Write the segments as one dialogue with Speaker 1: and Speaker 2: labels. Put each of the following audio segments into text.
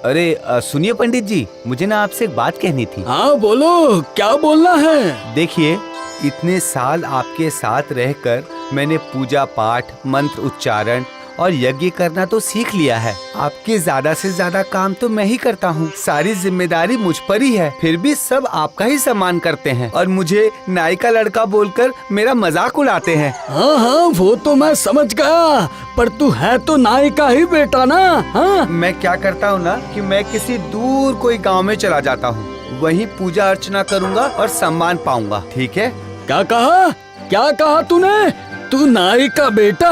Speaker 1: अरे सुनिए पंडित जी, मुझे ना आपसे एक बात कहनी थी।
Speaker 2: हाँ बोलो, क्या बोलना है?
Speaker 1: देखिए, इतने साल आपके साथ रहकर मैंने पूजा पाठ, मंत्र उच्चारण और यज्ञ करना तो सीख लिया है। आपके ज्यादा से ज्यादा काम तो मैं ही करता हूँ, सारी जिम्मेदारी मुझ पर ही है। फिर भी सब आपका ही सम्मान करते हैं और मुझे नाई का लड़का बोलकर मेरा मजाक उड़ाते हैं।
Speaker 2: हाँ हाँ, वो तो मैं समझ गया, पर तू है तो नाई का ही बेटा ना। हाँ,
Speaker 1: मैं क्या करता हूँ ना कि मैं किसी दूर कोई गांव में चला जाता हूँ, वहीं पूजा अर्चना करूँगा और सम्मान पाऊंगा। ठीक है?
Speaker 2: क्या कहा? क्या कहा तूने? तू नाई का बेटा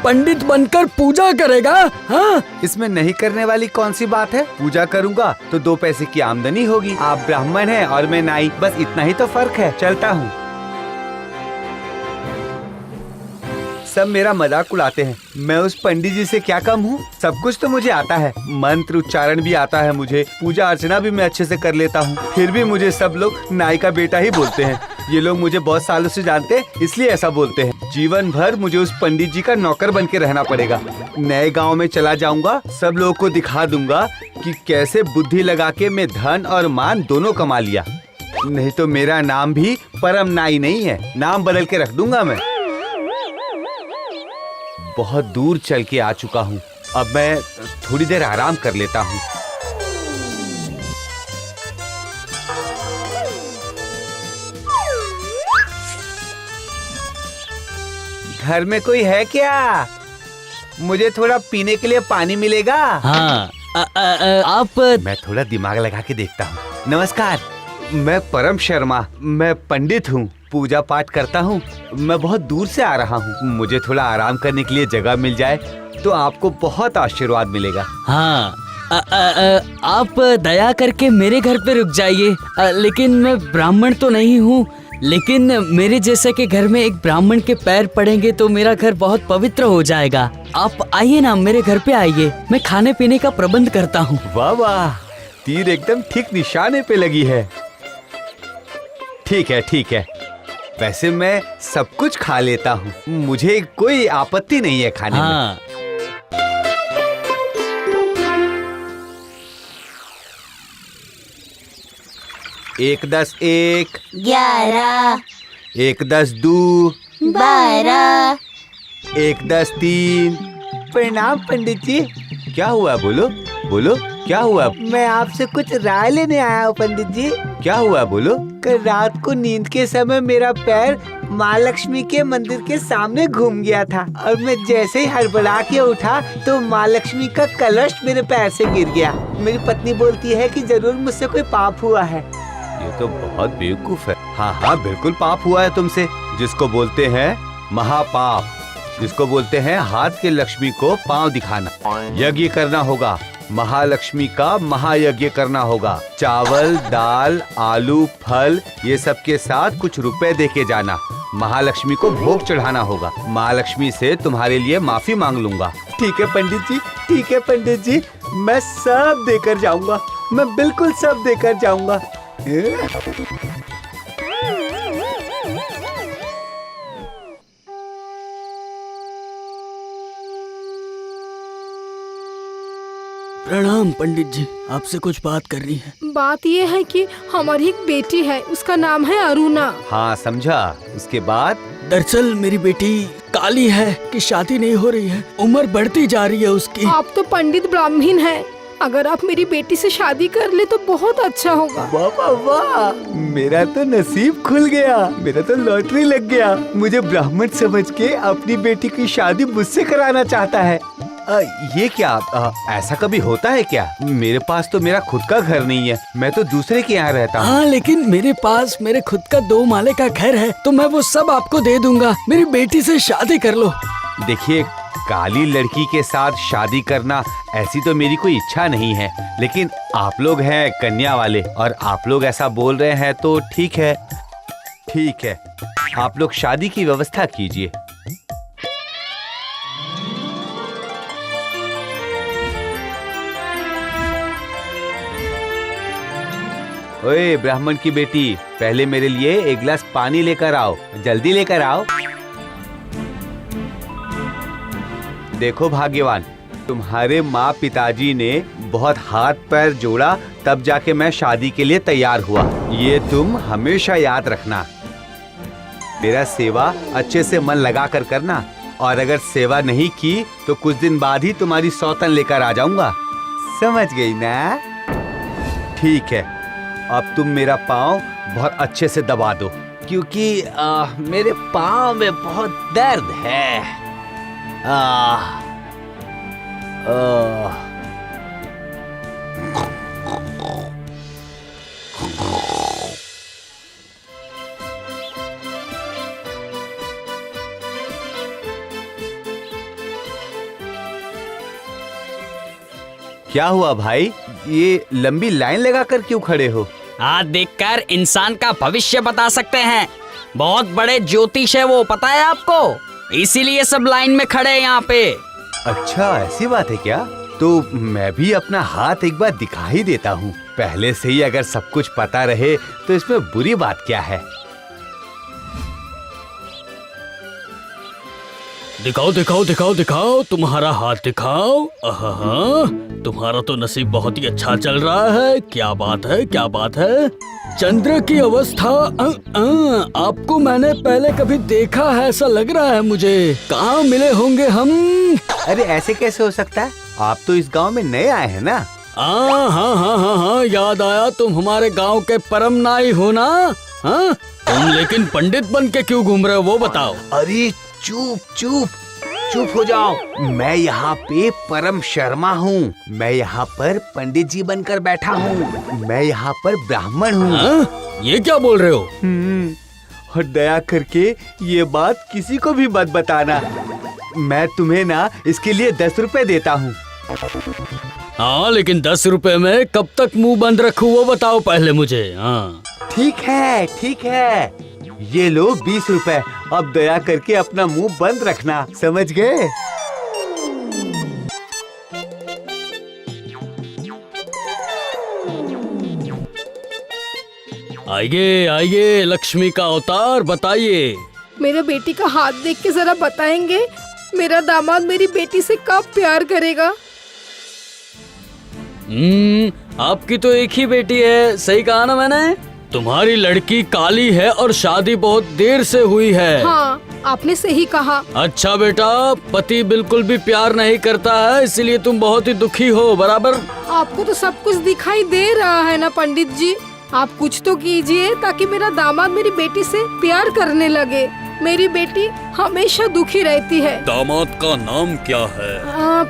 Speaker 2: पंडित बनकर पूजा करेगा? हाँ,
Speaker 1: इसमें नहीं करने वाली कौन सी बात है? पूजा करूँगा तो 2 पैसे की आमदनी होगी। आप ब्राह्मण हैं और मैं नाई, बस इतना ही तो फर्क है। चलता हूँ। सब मेरा मजाक उड़ाते हैं। मैं उस पंडित जी से क्या कम हूँ? सब कुछ तो मुझे आता है, मंत्र उच्चारण भी आता है मुझे, पूजा अर्चना भी मैं अच्छे से कर लेता हूँ। फिर भी मुझे सब लोग नाई का बेटा ही बोलते हैं। ये लोग मुझे बहुत सालों से जानते हैं, इसलिए ऐसा बोलते हैं। जीवन भर मुझे उस पंडित जी का नौकर बन के रहना पड़ेगा। नए गाँव में चला जाऊंगा, सब लोगों को दिखा दूंगा कि कैसे बुद्धि लगा के मैं धन और मान दोनों कमा लिया। नहीं तो मेरा नाम भी परम नाई नहीं है, नाम बदल के रख दूंगा मैं। बहुत दूर चल के आ चुका हूँ, अब मैं थोड़ी देर आराम कर लेता हूँ। घर में कोई है क्या? मुझे थोड़ा पीने के लिए पानी मिलेगा?
Speaker 2: हाँ, आप
Speaker 1: मैं थोड़ा दिमाग लगा के देखता हूँ। नमस्कार, मैं परम शर्मा, मैं पंडित हूँ, पूजा पाठ करता हूँ। मैं बहुत दूर से आ रहा हूँ, मुझे थोड़ा आराम करने के लिए जगह मिल जाए तो आपको बहुत आशीर्वाद मिलेगा।
Speaker 2: हाँ, आप दया करके मेरे घर पे रुक जाइए। लेकिन मैं ब्राह्मण तो नहीं हूँ, लेकिन मेरे जैसे के घर में एक ब्राह्मण के पैर पड़ेंगे तो मेरा घर बहुत पवित्र हो जाएगा। आप आइए ना, मेरे घर पे आइए, मैं खाने पीने का प्रबंध करता हूँ।
Speaker 1: वाह वाह, तीर एकदम ठीक निशाने पे लगी है। ठीक है ठीक है, वैसे मैं सब कुछ खा लेता हूँ, मुझे कोई आपत्ति नहीं है खाने में। 1 10 1
Speaker 3: 11
Speaker 1: 1 10 2
Speaker 3: 12
Speaker 1: 1 10 3। प्रणाम पंडित जी। क्या हुआ? बोलो बोलो, क्या हुआ?
Speaker 4: मैं आपसे कुछ राय लेने आया हूँ पंडित जी।
Speaker 1: क्या हुआ? बोलो।
Speaker 4: कल रात को नींद के समय मेरा पैर माँ लक्ष्मी के मंदिर के सामने घूम गया था और मैं जैसे ही हड़बड़ा के उठा तो माँ लक्ष्मी का कलश मेरे पैर से गिर गया। मेरी पत्नी बोलती है कि जरूर मुझसे कोई पाप हुआ है।
Speaker 1: ये तो बहुत बेवकूफ है। हाँ हाँ, बिल्कुल पाप हुआ है तुमसे, जिसको बोलते हैं महापाप, जिसको बोलते हैं हाथ के लक्ष्मी को पांव दिखाना। यज्ञ करना होगा, महालक्ष्मी का महायज्ञ करना होगा। चावल, दाल, आलू, फल, ये सब के साथ कुछ रुपए दे के जाना। महालक्ष्मी को भोग चढ़ाना होगा। महालक्ष्मी से तुम्हारे लिए माफी मांग लूंगा।
Speaker 4: ठीक है पंडित जी, ठीक है पंडित जी, मैं सब देकर जाऊंगा, मैं बिल्कुल सब देकर जाऊंगा।
Speaker 2: प्रणाम पंडित जी, आपसे कुछ बात करनी है।
Speaker 5: बात ये है कि हमारी एक बेटी है, उसका नाम है अरुणा।
Speaker 1: हाँ समझा। उसके बाद?
Speaker 2: दरअसल मेरी बेटी काली है कि शादी नहीं हो रही है, उम्र बढ़ती जा रही है उसकी।
Speaker 5: आप तो पंडित ब्राह्मण हैं, अगर आप मेरी बेटी से शादी कर ले तो बहुत अच्छा होगा।
Speaker 4: वाह वाह वाह, मेरा तो नसीब खुल गया, मेरा तो लॉटरी लग गया। मुझे ब्राह्मण समझ के अपनी बेटी की शादी मुझसे कराना चाहता है।
Speaker 1: ये क्या? ऐसा कभी होता है क्या? मेरे पास तो मेरा खुद का घर नहीं है, मैं तो दूसरे के यहाँ रहता हूँ।
Speaker 2: हाँ, लेकिन मेरे पास मेरे खुद का 2 माले का घर है, तो मैं वो सब आपको दे दूंगा। मेरी बेटी से शादी कर लो।
Speaker 1: देखिए, काली लड़की के साथ शादी करना ऐसी तो मेरी कोई इच्छा नहीं है, लेकिन आप लोग हैं कन्या वाले और आप लोग ऐसा बोल रहे हैं तो ठीक है। ठीक है, आप लोग शादी की व्यवस्था कीजिए। ओए ब्राह्मण की बेटी, पहले मेरे लिए 1 गिलास पानी लेकर आओ, जल्दी लेकर आओ। देखो भाग्यवान, तुम्हारे माँ पिताजी ने बहुत हाथ पैर जोड़ा, तब जाके मैं शादी के लिए तैयार हुआ। ये तुम हमेशा याद रखना। मेरा सेवा अच्छे से मन लगा कर करना, और अगर सेवा नहीं की तो कुछ दिन बाद ही तुम्हारी सौतन लेकर आ जाऊंगा। समझ गई ना? ठीक है, अब तुम मेरा पाँव बहुत अच्छे से दबा दो, क्योंकि मेरे पाँव में बहुत दर्द है। क्या हुआ भाई, ये लंबी लाइन लगाकर क्यों खड़े हो?
Speaker 2: हाथ देखकर इंसान का भविष्य बता सकते हैं। बहुत बड़े ज्योतिष है वो, पता है आपको? इसीलिए सब लाइन में खड़े हैं यहाँ पे।
Speaker 1: अच्छा, ऐसी बात है क्या? तो मैं भी अपना हाथ एक बार दिखा ही देता हूँ। पहले से ही अगर सब कुछ पता रहे तो इसमें बुरी बात क्या है?
Speaker 6: दिखाओ दिखाओ दिखाओ दिखाओ, तुम्हारा हाथ दिखाओ। आहा, तुम्हारा तो नसीब बहुत ही अच्छा चल रहा है। क्या बात है, क्या बात है। चंद्र की अवस्था, आपको मैंने पहले कभी देखा है ऐसा लग रहा है मुझे। कहाँ मिले होंगे हम?
Speaker 1: अरे ऐसे कैसे हो सकता है? आप तो इस गांव में नए आए हैं ना?
Speaker 6: हाँ हाँ हाँ हाँ हाँ, याद आया, तुम हमारे गांव के परम नाई हो ना? हाँ, तुम लेकिन पंडित बन के क्यों घूम रहे हो वो बताओ।
Speaker 1: अरे चुप चुप चुप हो जाओ। मैं यहाँ पे परम शर्मा हूँ। मैं यहाँ पर पंडित जी बनकर बैठा हूँ। मैं यहाँ पर ब्राह्मण हूँ।
Speaker 6: हाँ? ये क्या बोल रहे हो?
Speaker 1: और दया करके ये बात किसी को भी मत बताना। मैं तुम्हें ना इसके लिए 10 रुपए देता हूँ।
Speaker 6: हाँ, लेकिन 10 रुपए में कब तक मुंह बंद रखूं वो बताओ पहले मुझे। हाँ
Speaker 1: ठीक है ठीक है, ये लो 20 रुपए। अब दया करके अपना मुंह बंद रखना, समझ गए?
Speaker 6: आइए आइए, लक्ष्मी का अवतार, बताइए।
Speaker 5: मेरे बेटी का हाथ देख के जरा बताएंगे, मेरा दामाद मेरी बेटी से कब प्यार करेगा?
Speaker 6: आपकी तो एक ही बेटी है, सही कहा ना मैंने? तुम्हारी लड़की काली है और शादी बहुत देर से हुई है।
Speaker 5: हाँ, आपने सही कहा।
Speaker 6: अच्छा बेटा, पति बिल्कुल भी प्यार नहीं करता है, इसीलिए तुम बहुत ही दुखी हो, बराबर?
Speaker 5: आपको तो सब कुछ दिखाई दे रहा है ना पंडित जी। आप कुछ तो कीजिए ताकि मेरा दामाद मेरी बेटी से प्यार करने लगे। मेरी बेटी हमेशा दुखी रहती है।
Speaker 6: दामाद का नाम क्या है?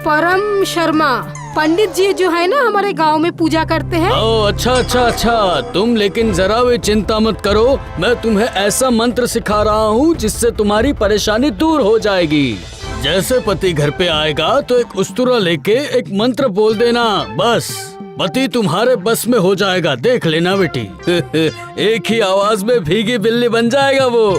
Speaker 5: परम शर्मा। पंडित जी जो है ना हमारे गांव में पूजा करते हैं।
Speaker 6: ओह अच्छा अच्छा अच्छा, तुम लेकिन जरा भी चिंता मत करो, मैं तुम्हें ऐसा मंत्र सिखा रहा हूँ जिससे तुम्हारी परेशानी दूर हो जाएगी। जैसे पति घर पे आएगा तो एक उस्तुरा लेके एक मंत्र बोल देना, बस पति तुम्हारे बस में हो जाएगा, देख लेना बेटी। एक ही आवाज में भीगी बिल्ली बन जाएगा वो।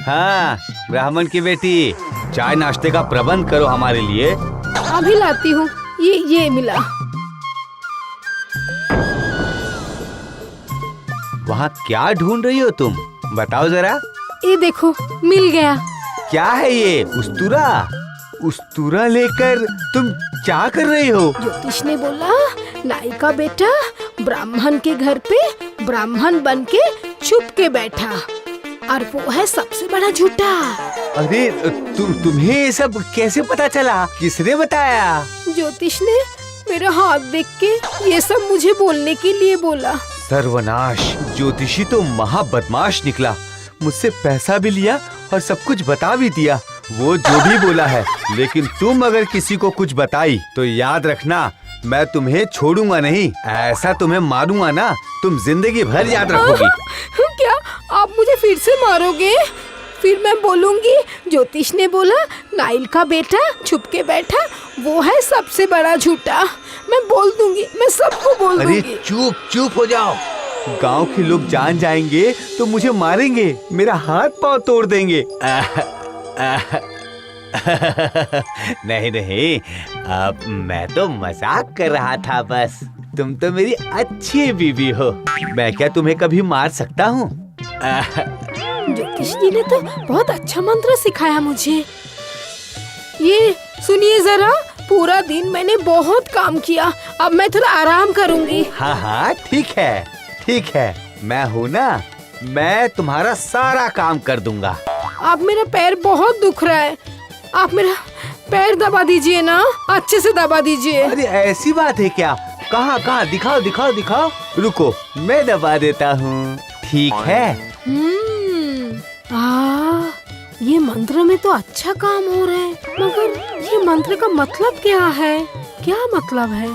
Speaker 1: हाँ ब्राह्मण की बेटी, चाय नाश्ते का प्रबंध करो हमारे लिए।
Speaker 5: अभी लाती हूँ। ये मिला।
Speaker 1: वहाँ क्या ढूंढ रही हो तुम, बताओ जरा।
Speaker 5: ये देखो, मिल गया।
Speaker 1: क्या है ये? उस्तुरा? उस्तुरा लेकर तुम क्या कर रही हो?
Speaker 5: ज्योतिष ने बोला नाई का बेटा ब्राह्मण के घर पे ब्राह्मण बन के छुप के बैठा, और वो है सबसे बड़ा झूठा।
Speaker 1: अरे तुम्हें ये सब कैसे पता चला? किसने बताया?
Speaker 5: ज्योतिष ने मेरा हाथ देख के ये सब मुझे बोलने के लिए बोला।
Speaker 1: सर्वनाश, ज्योतिषी तो महा बदमाश निकला। मुझसे पैसा भी लिया और सब कुछ बता भी दिया। वो जो भी बोला है, लेकिन तुम अगर किसी को कुछ बताई तो याद रखना, मैं तुम्हें छोड़ूंगा नहीं। ऐसा तुम्हें मारूंगा ना, तुम जिंदगी भर याद रखोगी।
Speaker 5: क्या आप मुझे फिर से मारोगे? फिर मैं बोलूंगी ज्योतिष ने बोला नाइल का बेटा छुप के बैठा, वो है सबसे बड़ा झूठा। मैं बोल दूंगी, मैं सबको बोल
Speaker 1: अरे
Speaker 5: दूंगी।
Speaker 1: चुप चुप हो जाओ। गांव के लोग जान जाएंगे तो मुझे मारेंगे, मेरा हाथ पांव तोड़ देंगे। नहीं नहीं, अब मैं तो मजाक कर रहा था बस। तुम तो मेरी अच्छी बीवी हो। मैं क्या तुम्हें कभी मार सकता हूँ?
Speaker 5: ज्योतिष जी ने तो बहुत अच्छा मंत्र सिखाया मुझे। ये सुनिए जरा, पूरा दिन मैंने बहुत काम किया, अब मैं थोड़ा आराम करूंगी।
Speaker 1: हाँ हाँ ठीक है, मैं हूँ ना, मैं तुम्हारा सारा काम कर दूंगा।
Speaker 5: अब मेरा पैर बहुत दुख रहा है, आप मेरा पैर दबा दीजिए ना, अच्छे से दबा दीजिए।
Speaker 1: अरे ऐसी बात है क्या? कहाँ दिखाओ। रुको, मैं दबा देता हूँ। ठीक है।
Speaker 5: ये मंत्र में तो अच्छा काम हो रहा है, मगर ये मंत्र का मतलब क्या है? क्या मतलब है?